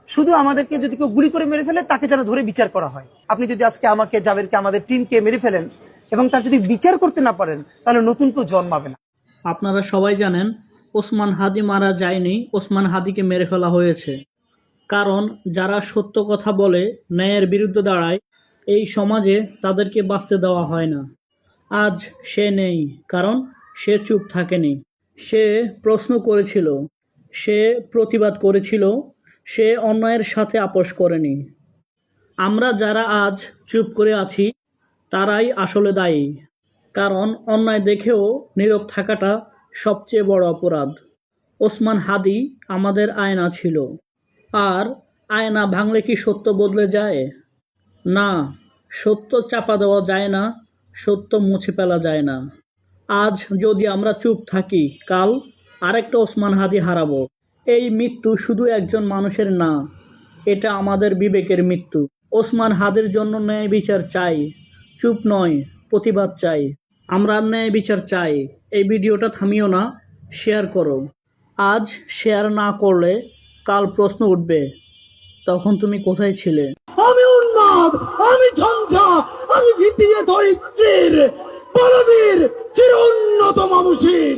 শুধু আমাদেরকে যদি কেউ গুলি করে মেরে ফেলে তাকে যেন ধরে বিচার করা হয়। আপনি যদি আজকে আমাকে, জাবেরকে, আমাদের টিমকে মেরে ফেলেন এবং তার যদি বিচার করতে না পারেন, তাহলে নতুন কেউ জন্মাবে না। আপনারা সবাই জানেন ওসমান হাদি মারা যায়নি, ওসমান হাদিকে মেরে ফেলা হয়েছে। কারণ যারা সত্য কথা বলে, ন্যায়ের বিরুদ্ধে দাঁড়ায়, এই সমাজে তাদেরকে বাঁচতে দেওয়া হয় না। আজ সে নেই, কারণ সে চুপ থাকেনি। সে প্রশ্ন করেছিল, সে প্রতিবাদ করেছিল, সে অন্যায়ের সাথে আপোষ করেনি। আমরা যারা আজ চুপ করে আছি তারাই আসলে দায়ী। কারণ অন্যায় দেখেও নীরব থাকাটা সবচেয়ে বড় অপরাধ। ওসমান হাদি আমাদের আয়না ছিল। আর আয়না ভাঙলে কি সত্য বদলে যায়? না, সত্য চাপা দেওয়া যায় না, সত্য মুছে ফেলা যায় না। আজ যদি আমরা চুপ থাকি, কাল আরেকটা ওসমান হাদি হারাবো। এই মৃত্যু শুধু একজন মানুষের না, এটা আমাদের বিবেকের মৃত্যু। ওসমান হাদির জন্য ন্যায় বিচার চাই, চুপ নয়, প্রতিবাদ চাই। আমরা ন্যায় বিচার চাই। এই ভিডিওটা থামিও না, শেয়ার করো। আজ শেয়ার না করলে কাল প্রশ্ন উঠবে, তখন তুমি কোথায় ছিলে? আমি উন্মাদ, আমি ঝঞ্ঝা, আমি ভিতিয়ে ধরিত্রীর বলবীর চির উন্নত মানুষের।